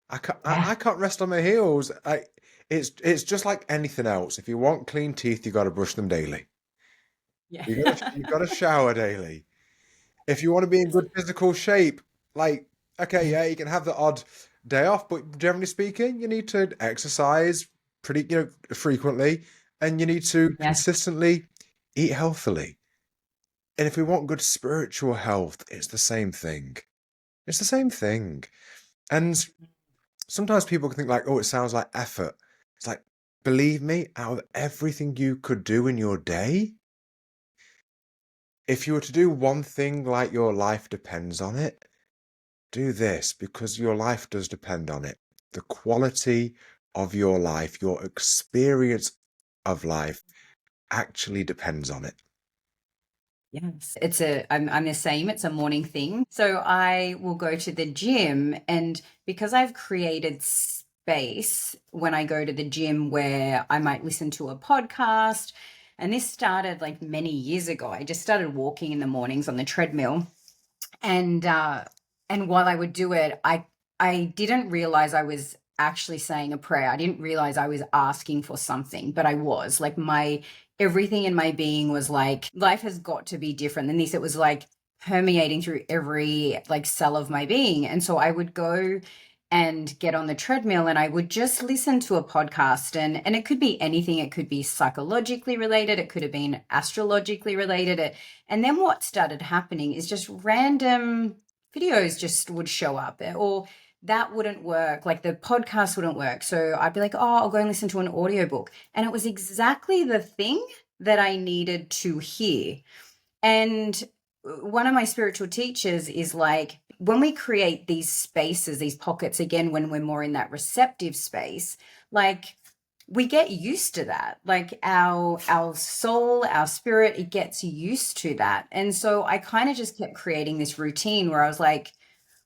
I yeah. can't rest on my heels. It's just like anything else. If you want clean teeth, you got to brush them daily. Yeah. You got to shower daily. If you want to be in good physical shape, like, okay, yeah, you can have the odd day off, but generally speaking, you need to exercise pretty, frequently, and you need to Yeah. consistently eat healthily. And if we want good spiritual health, it's the same thing. It's the same thing. And sometimes people can think like, oh, it sounds like effort. It's like, believe me, out of everything you could do in your day, if you were to do one thing like your life depends on it, do this, because your life does depend on it. The quality of your life, your experience of life actually depends on it. Yes, I'm the same. It's a morning thing. So I will go to the gym, and because I've created space when I go to the gym where I might listen to a podcast, and this started like many years ago. I just started walking in the mornings on the treadmill, and while I would do it, I didn't realize I was actually saying a prayer. I didn't realize I was asking for something, but I was like, my everything in my being was like, life has got to be different than this. It was like permeating through every like cell of my being. And so I would go and get on the treadmill, and I would just listen to a podcast, and it could be anything. It could be psychologically related, it could have been astrologically related. And then what started happening is just random videos just would show up, or that wouldn't work. Like the podcast wouldn't work. So I'd be like, oh, I'll go and listen to an audiobook. And it was exactly the thing that I needed to hear. And one of my spiritual teachers is like, when we create these spaces, these pockets, again, when we're more in that receptive space, like we get used to that. Like our soul, our spirit, it gets used to that. And so I kind of just kept creating this routine where I was like,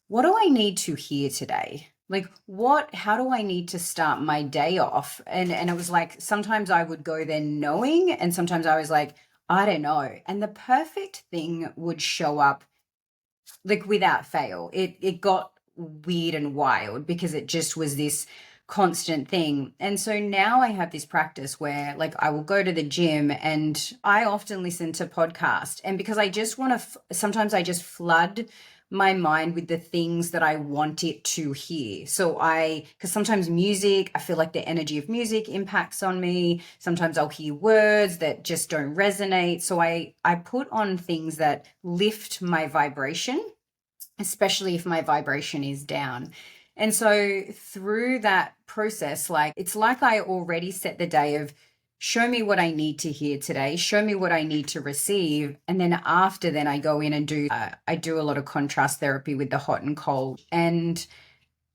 what do I need to hear today? Like how do I need to start my day off? And it was like, sometimes I would go there knowing, and sometimes I was like, I don't know. And the perfect thing would show up like without fail. It got weird and wild because it just was this constant thing. And so now I have this practice where like I will go to the gym, and I often listen to podcasts, and because I just want to sometimes I just flood my mind with the things that I want it to hear. So because sometimes music, I feel like the energy of music impacts on me. Sometimes I'll hear words that just don't resonate. So I put on things that lift my vibration, especially if my vibration is down. And so through that process, like it's like I already set the day of, show me what I need to hear today, show me what I need to receive. And then after then I go in and I do a lot of contrast therapy with the hot and cold. And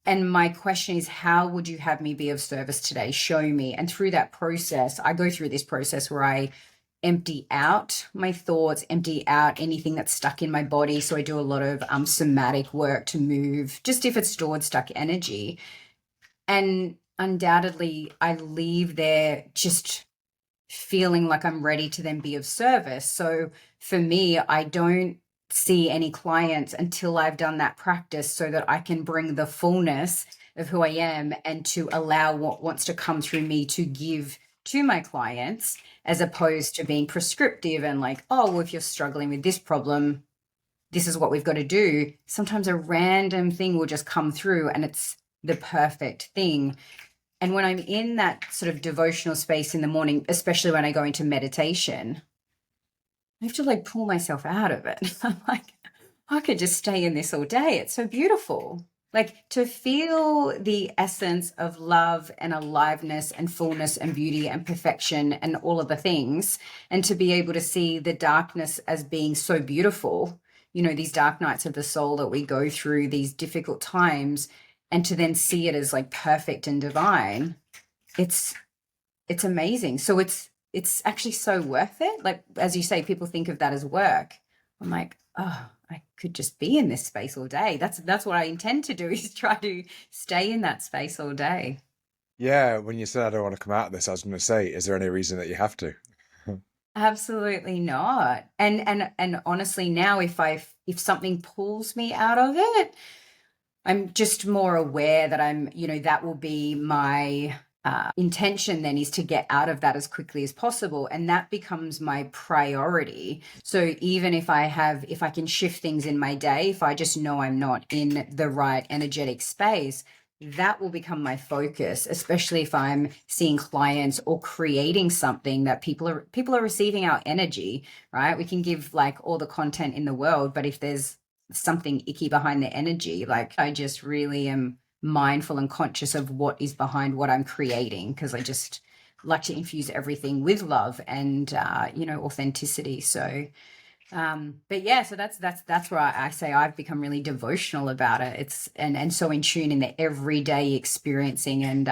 my question is, how would you have me be of service today? Show me. And through that process, I go through this process where I empty out my thoughts, empty out anything that's stuck in my body. So I do a lot of somatic work to move, just if it's stored, stuck energy. And undoubtedly, I leave there just feeling like I'm ready to then be of service. So for me, I don't see any clients until I've done that practice, so that I can bring the fullness of who I am and to allow what wants to come through me to give to my clients, as opposed to being prescriptive and like, oh, well, if you're struggling with this problem, this is what we've got to do. Sometimes a random thing will just come through and it's the perfect thing. And when I'm in that sort of devotional space in the morning, especially when I go into meditation, I have to like pull myself out of it. I'm like, I could just stay in this all day. It's so beautiful. Like to feel the essence of love and aliveness and fullness and beauty and perfection and all of the things, and to be able to see the darkness as being so beautiful, these dark nights of the soul that we go through, these difficult times, and to then see it as like perfect and divine. It's amazing. So it's actually so worth it. Like, as you say, people think of that as work. I'm like, oh, I could just be in this space all day. That's what I intend to do, is try to stay in that space all day. Yeah, when you said I don't want to come out of this, I was going to say, is there any reason that you have to? Absolutely not. And honestly, now if something pulls me out of it, I'm just more aware that that will be my intention then, is to get out of that as quickly as possible. And that becomes my priority. So even if I can shift things in my day, if I just know I'm not in the right energetic space, that will become my focus, especially if I'm seeing clients or creating something that people are receiving our energy, right? We can give like all the content in the world, but if there's something icky behind the energy, like I just really am mindful and conscious of what is behind what I'm creating, because I just like to infuse everything with love and authenticity. So but yeah, so that's where I say I've become really devotional about it. It's and so in tune in the everyday experiencing, and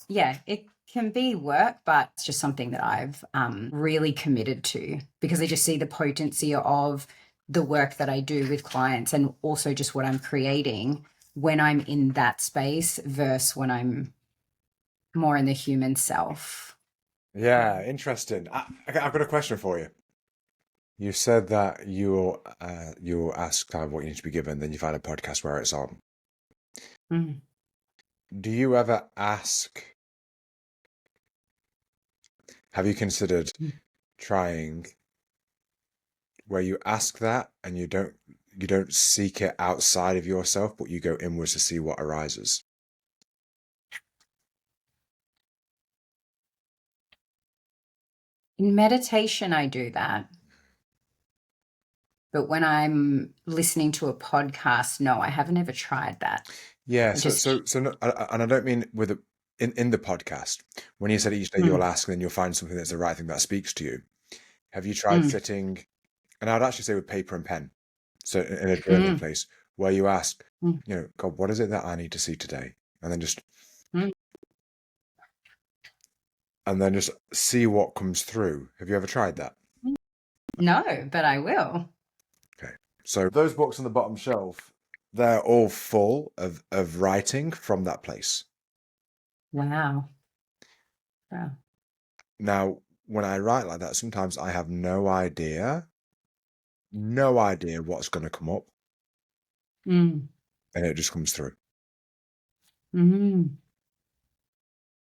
yeah, it can be work, but it's just something that I've really committed to, because I just see the potency of the work that I do with clients, and also just what I'm creating when I'm in that space versus when I'm more in the human self. Yeah, interesting. I've got a question for you. You said that you'll ask kind of what you need to be given, then you find a podcast where it's on. Mm. Do you ever ask, have you considered trying where you ask that and you don't seek it outside of yourself, but you go inwards to see what arises? In meditation, I do that. But when I'm listening to a podcast, no, I haven't ever tried that. Yeah, I so just, so so no, and I don't mean with in the podcast. When you said each day you'll mm, ask, and then you'll find something that's the right thing that speaks to you. Have you tried mm, sitting, and I'd actually say with paper and pen, so in a journaling mm, place where you ask, mm, God, what is it that I need to see today? And mm. then just see what comes through. Have you ever tried that? No, but I will. Okay. So those books on the bottom shelf, they're all full of writing from that place. Wow. Wow. Now, when I write like that, sometimes I have no idea what's going to come up, Mm, and it just comes through. mm,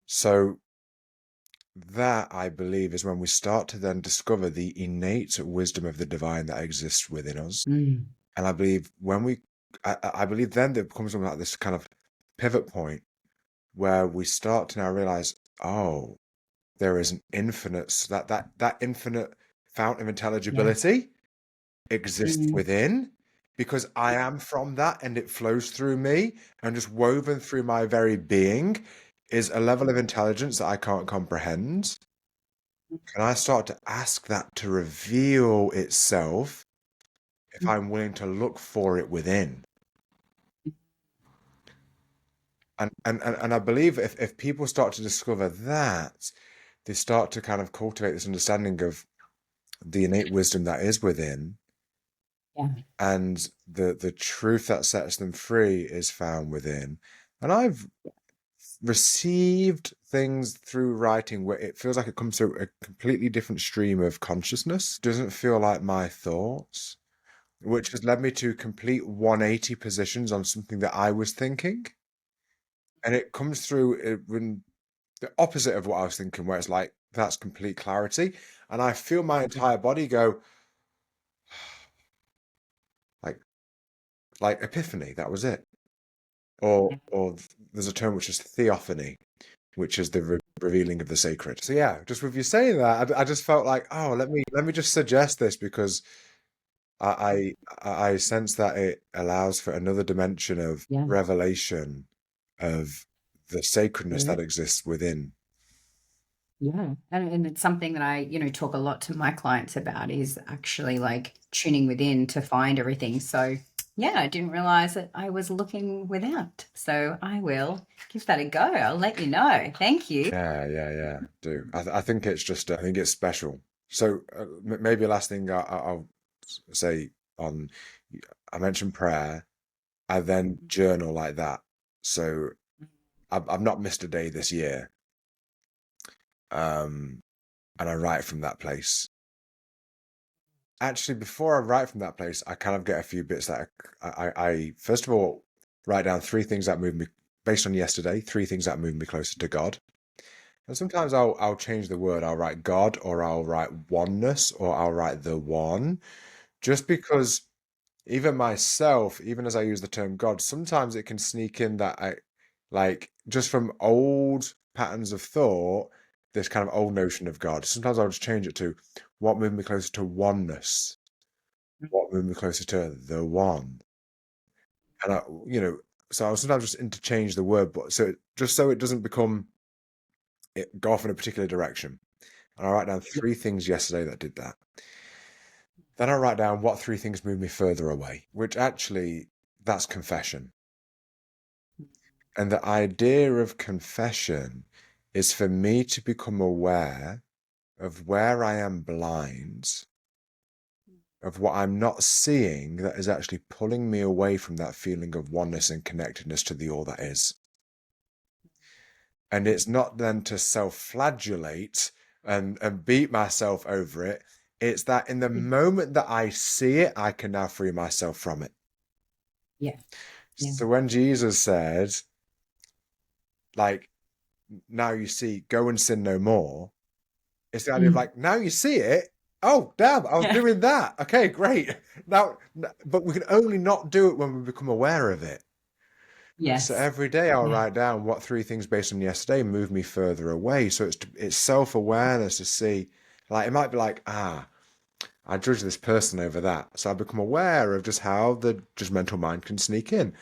So that, I believe, is when we start to then discover the innate wisdom of the divine that exists within us. mm. And I believe I believe then there becomes like this kind of pivot point where we start to now realize, oh, there is an infinite, that infinite fountain of Yeah. intelligibility exists Mm, within, because I am from that and it flows through me, and just woven through my very being is a level of intelligence that I can't comprehend. And I start to ask that to reveal itself if mm, I'm willing to look for it within. And I believe if people start to discover that, they start to kind of cultivate this understanding of the innate wisdom that is within, yeah. and the truth that sets them free is found within. And I've received things through writing where it feels like it comes through a completely different stream of consciousness. It doesn't feel like my thoughts. which has led me to complete 180 positions on something that I was thinking. And it comes through when the opposite of what I was thinking, where it's like, that's complete clarity. And I feel my entire body go, like, epiphany, that was it. Or there's a term which is theophany, which is the revealing of the sacred. So yeah, just with you saying that, I just felt like, oh, let me just suggest this because I sense that it allows for another dimension of Yeah. revelation of the sacredness Yeah. that exists within. Yeah. And it's something that I, talk a lot to my clients about is actually like tuning within to find everything. So yeah, I didn't realize that I was looking without. So I will give that a go. I'll let you know. Thank you. Yeah. Do I think it's just I think it's special. So maybe last thing I'll say on I mentioned prayer. I then journal like that. So I've not missed a day this year. And I write from that place. Actually, before I write from that place, I kind of get a few bits that I first of all write down three things that move me based on yesterday, three things that move me closer to God. And sometimes I'll change the word. I'll write God, or I'll write oneness, or I'll write the one, just because even myself, even as I use the term God, sometimes it can sneak in that I like just from old patterns of thought, this kind of old notion of God. Sometimes I'll just change it to what moved me closer to oneness, what moved me closer to the one. And so I'll sometimes just interchange the word, but just so it doesn't go off in a particular direction. And I write down three things yesterday that did that. Then I write down what three things move me further away, which actually that's confession. And the idea of confession is for me to become aware of where I am blind, of what I'm not seeing that is actually pulling me away from that feeling of oneness and connectedness to the all that is. And it's not then to self-flagellate and beat myself over it. It's that in the moment that I see it, I can now free myself from it. Yeah. Yeah. So when Jesus said, like, now you see, go and sin no more, it's the idea of like, now you see it. Oh, damn, I was Yeah. doing that. Okay, great. Now, but we can only not do it when we become aware of it. So Yes. every day I'll Yeah. write down what three things based on yesterday move me further away. So it's self-awareness to see, like, it might be like, I judge this person over that. So I become aware of just how the judgmental mind can sneak in.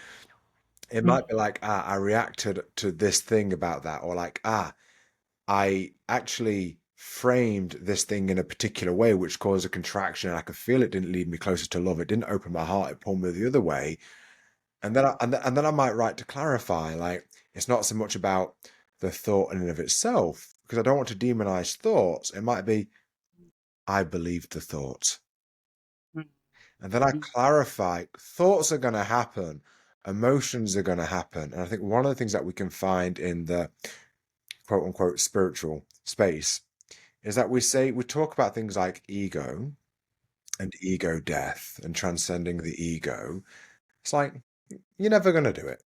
It might be like, I reacted to this thing about that, or like, I actually framed this thing in a particular way, which caused a contraction, and I could feel it didn't lead me closer to love. It didn't open my heart. It pulled me the other way. And then I might write to clarify, like, it's not so much about the thought in and of itself, because I don't want to demonize thoughts. It might be, I believed the thought. And then I clarify, thoughts are going to happen, emotions are going to happen. And I think one of the things that we can find in the quote unquote spiritual space is that we talk about things like ego and ego death and transcending the ego. It's like, you're never going to do it.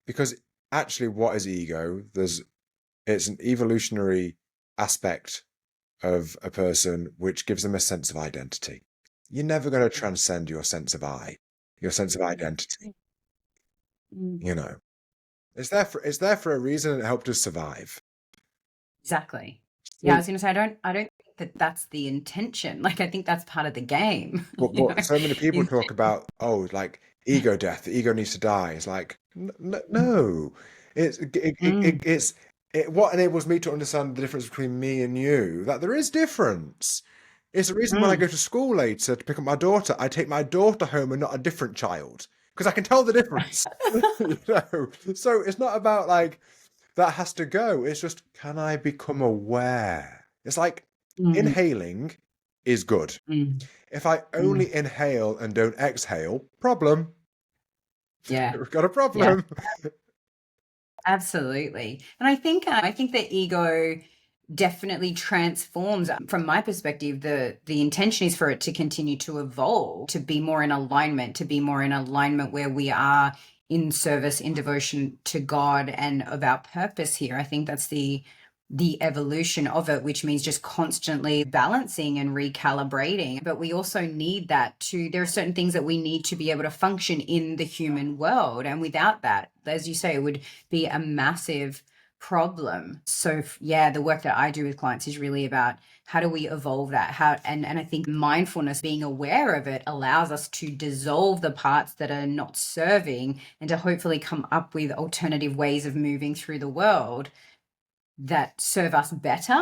Because actually, what is ego? It's an evolutionary aspect of a person which gives them a sense of identity. You're never going to transcend your sense of I, your sense of identity. You know, it's there for a reason, and it helped us survive. Exactly. Yeah, I So, was going to say I don't think that that's the intention. Like I think that's part of the game, but so many people Is talk about, oh, like ego death, the ego needs to die. It's like, no, it's what enables me to understand the difference between me and you, that there is difference. It's the reason when I go to school later to pick up my daughter, I take my daughter home and not a different child because I can tell the difference. So it's not about like that has to go. It's just, can I become aware? It's like Mm, inhaling is good. mm, If I mm. only inhale and don't exhale, problem. Yeah. We've got a Yeah. problem. Absolutely. And I think the ego definitely transforms. From my perspective, the intention is for it to continue to evolve, to be more in alignment, where we are in service, in devotion to God and of our purpose here. I think that's the evolution of it, which means just constantly balancing and recalibrating. But we also need that there are certain things that we need to be able to function in the human world. And without that, as you say, it would be a massive problem. So yeah, the work that I do with clients is really about how do we evolve that, and I think mindfulness, being aware of it, allows us to dissolve the parts that are not serving and to hopefully come up with alternative ways of moving through the world that serve us better.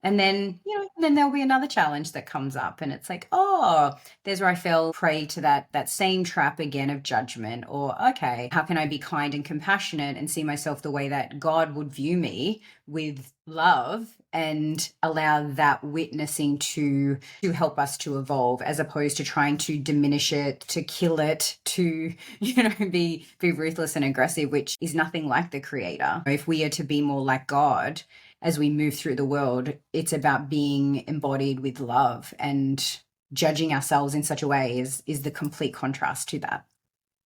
And then, then there'll be another challenge that comes up, and it's like, oh, there's where I fell prey to that same trap again of judgment. Or, okay, how can I be kind and compassionate and see myself the way that God would view me, with love, and allow that witnessing to help us to evolve, as opposed to trying to diminish it, to kill it, to be ruthless and aggressive, which is nothing like the Creator. If we are to be more like God as we move through the world, it's about being embodied with love, and judging ourselves in such a way is the complete contrast to that.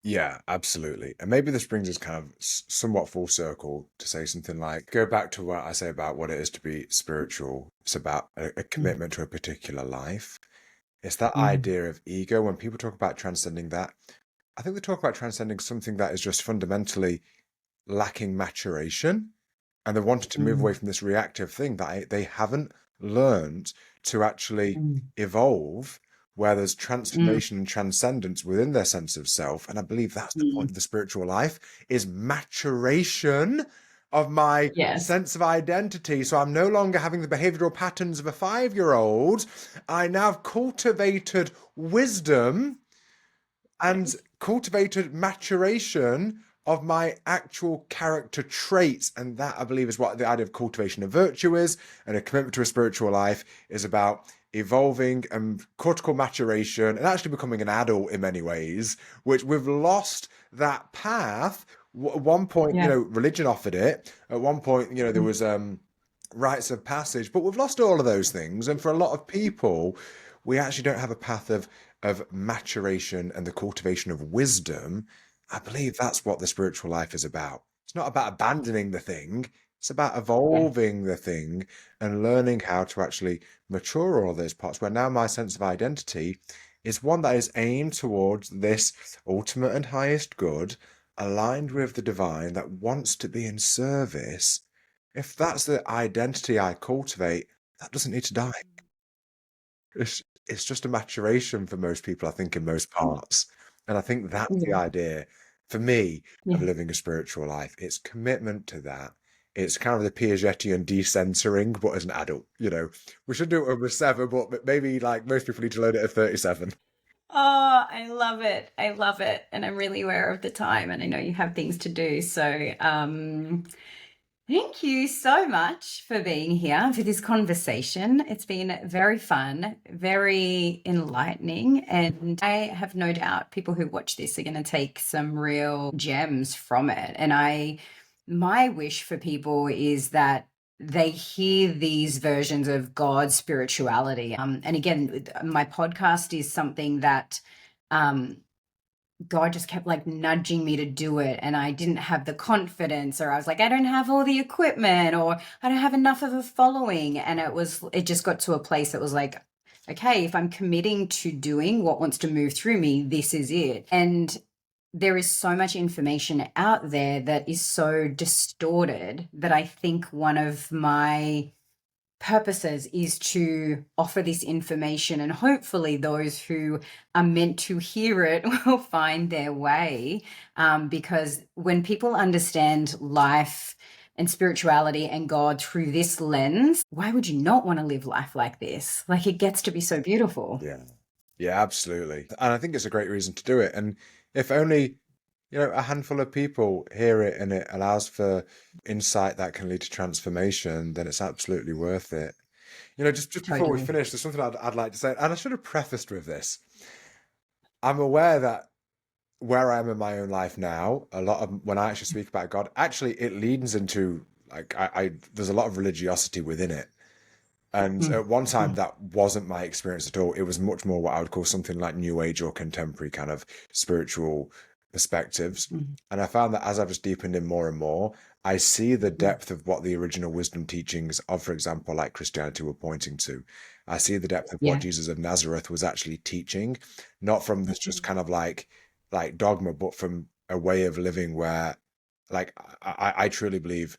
Yeah, absolutely. And maybe this brings us kind of somewhat full circle to say something like, go back to what I say about what it is to be spiritual. It's about a commitment to a particular life. It's that idea of ego. When people talk about transcending that, I think they talk about transcending something that is just fundamentally lacking maturation. And they wanted to move away from this reactive thing that they haven't learned to actually evolve, where there's transformation and transcendence within their sense of self. And I believe that's the point of the spiritual life, is maturation of my Yes. sense of identity. So I'm no longer having the behavioral patterns of a 5-year-old. I now have cultivated wisdom and cultivated maturation of my actual character traits. And that, I believe, is what the idea of cultivation of virtue is. And a commitment to a spiritual life is about evolving and cortical maturation and actually becoming an adult in many ways, which we've lost that path. At one point, religion offered it. At one point, there was rites of passage, but we've lost all of those things. And for a lot of people, we actually don't have a path of maturation and the cultivation of wisdom. I believe that's what the spiritual life is about. It's not about abandoning the thing. It's about evolving the thing and learning how to actually mature all those parts, where now my sense of identity is one that is aimed towards this ultimate and highest good, aligned with the divine, that wants to be in service. If that's the identity I cultivate, that doesn't need to die. It's just a maturation for most people, I think, in most parts. And I think that's the idea for me of living a spiritual life. It's commitment to that. It's kind of the Piagetian decensoring, but as an adult, We should do it when we're 7, but maybe like most people need to learn it at 37. Oh, I love it. I love it. And I'm really aware of the time, and I know you have things to do. So, thank you so much for being here for this conversation. It's been very fun, very enlightening, and I have no doubt people who watch this are going to take some real gems from it. And my wish for people is that they hear these versions of God's spirituality. And again, my podcast is something that God just kept like nudging me to do it, and I didn't have the confidence, or I was like, I don't have all the equipment, or I don't have enough of a following. And it just got to a place that was like, okay, if I'm committing to doing what wants to move through me, this is it. And there is so much information out there that is so distorted that I think one of my purposes is to offer this information, and hopefully those who are meant to hear it will find their way, because when people understand life and spirituality and God through this lens, why would you not want to live life like this? Like, it gets to be so beautiful. Yeah, absolutely. And I think it's a great reason to do it. And if only, a handful of people hear it and it allows for insight that can lead to transformation, then it's absolutely worth it. Just before we Totally. finish, there's something I'd like to say, and I should have prefaced with this. I'm aware that where I am in my own life now, a lot of when I actually speak about God, actually it leans into like I there's a lot of religiosity within it. And Mm, at one time, mm, that wasn't my experience at all. It was much more what I would call something like New Age or contemporary kind of spiritual perspectives. mm, And I found that as I've just deepened in more and more, I see the mm. depth of what the original wisdom teachings of, for example, like Christianity were pointing to. I see the depth of what Yeah. Jesus of Nazareth was actually teaching, not from this just kind of like dogma, but from a way of living where, like, I truly believe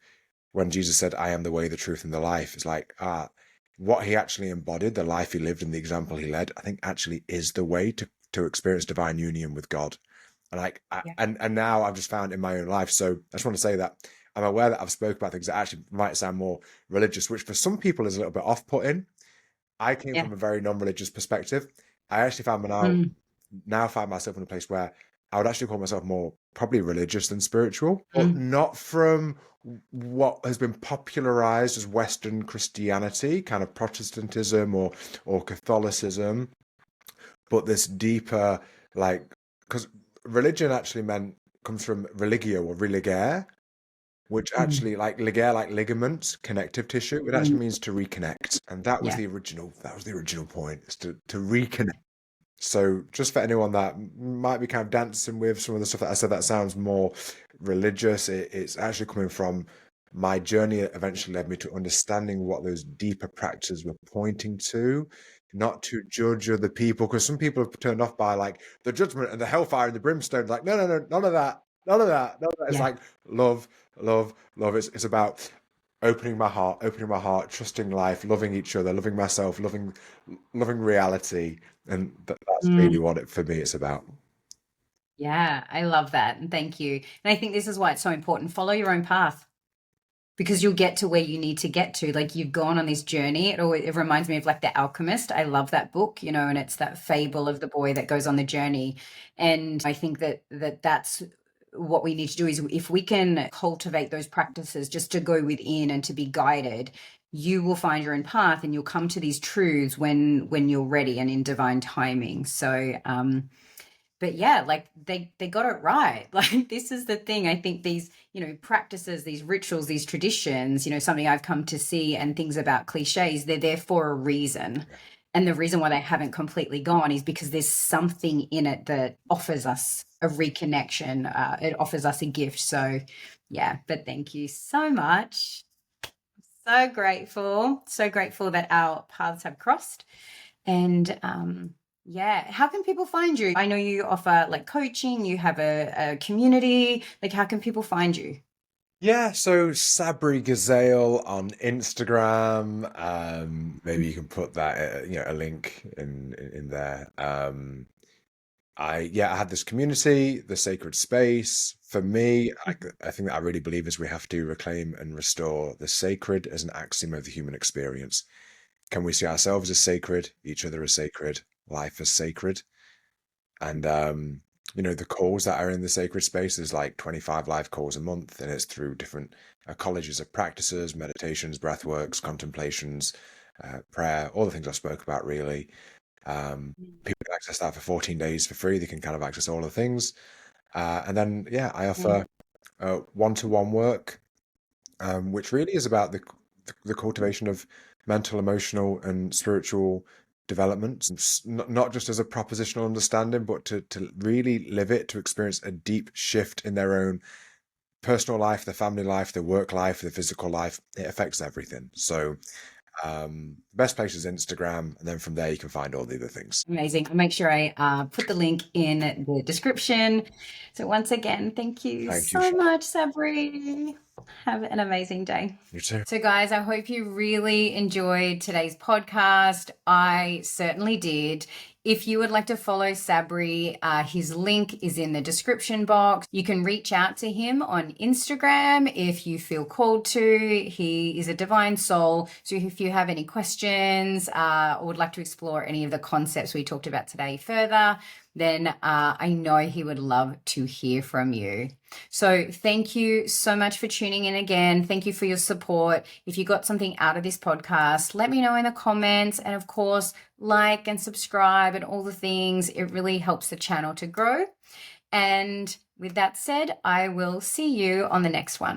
when Jesus said, I am the way, the truth, and the life, it's like, what he actually embodied, the life he lived, and the example he led, I think actually is the way to experience divine union with God. And like, Yeah. and now I've just found in my own life. So I just want to say that I'm aware that I've spoke about things that actually might sound more religious, which for some people is a little bit off-putting. I came Yeah. from a very non-religious perspective. I actually found me Mm, now find myself in a place where I would actually call myself more probably religious than spiritual, but mm, not from what has been popularized as Western Christianity, kind of Protestantism or Catholicism, but this deeper, like, because religion actually meant comes from religio or religare, which mm, actually like ligare, like ligaments, connective tissue. It actually mm. means to reconnect, and that was Yeah. the original. That was the original point, is to reconnect. So just for anyone that might be kind of dancing with some of the stuff that I said that sounds more religious, it's actually coming from my journey that eventually led me to understanding what those deeper practices were pointing to, not to judge other people, because some people have turned off by like the judgment and the hellfire and the brimstone. Like, no, no, no, none of that. None of that. None of that. It's Yeah. like love, love, love. It's about opening my heart, trusting life, loving each other, loving myself, loving reality, and that's really Mm. what it for me it's about. Yeah. I love that. And thank you. And I think this is why it's so important. Follow your own path, because you'll get to where you need to get to. Like, you've gone on this journey. It reminds me of like The Alchemist. I love that book, and it's that fable of the boy that goes on the journey. And I think that's what we need to do, is if we can cultivate those practices just to go within and to be guided, you will find your own path and you'll come to these truths when you're ready and in divine timing. So but yeah, like they got it right. Like, this is the thing. I think these, practices, these rituals, these traditions, something I've come to see, and things about cliches, they're there for a reason. Yeah. And the reason why they haven't completely gone is because there's something in it that offers us a reconnection. It offers us a gift. So yeah, but thank you so much. So grateful that our paths have crossed. And yeah, how can people find you? I know you offer like coaching, you have a community. Like, how can people find you? Yeah, so Sabri Gazelle on Instagram. Maybe you can put that, a link in there. I had this community, the sacred space. For me, I think that I really believe is we have to reclaim and restore the sacred as an axiom of the human experience. Can we see ourselves as sacred, each other as sacred, life as sacred? And the calls that are in the sacred space is like 25 live calls a month, and it's through different colleges of practices, meditations, breath works, contemplations, prayer, all the things I spoke about really. People can access that for 14 days for free. They can kind of access all the things. And then, yeah, I Mm. offer one-to-one work, which really is about the cultivation of mental, emotional, and spiritual development, not just as a propositional understanding, but to really live it, to experience a deep shift in their own personal life, their family life, their work life, their physical life. It affects everything. So the best place is Instagram, and then from there you can find all the other things. Amazing. I'll make sure I put the link in the description. So once again, thank you Thank you, so Shannon. much, Sabri. Have an amazing day. You too. So, guys, I hope you really enjoyed today's podcast. I certainly did. If you would like to follow Sabri, his link is in the description box. You can reach out to him on Instagram if you feel called to. He is a divine soul. So if you have any questions or would like to explore any of the concepts we talked about today further, then I know he would love to hear from you. So thank you so much for tuning in again. Thank you for your support. If you got something out of this podcast, let me know in the comments. And of course, like and subscribe and all the things. It really helps the channel to grow. And with that said, I will see you on the next one.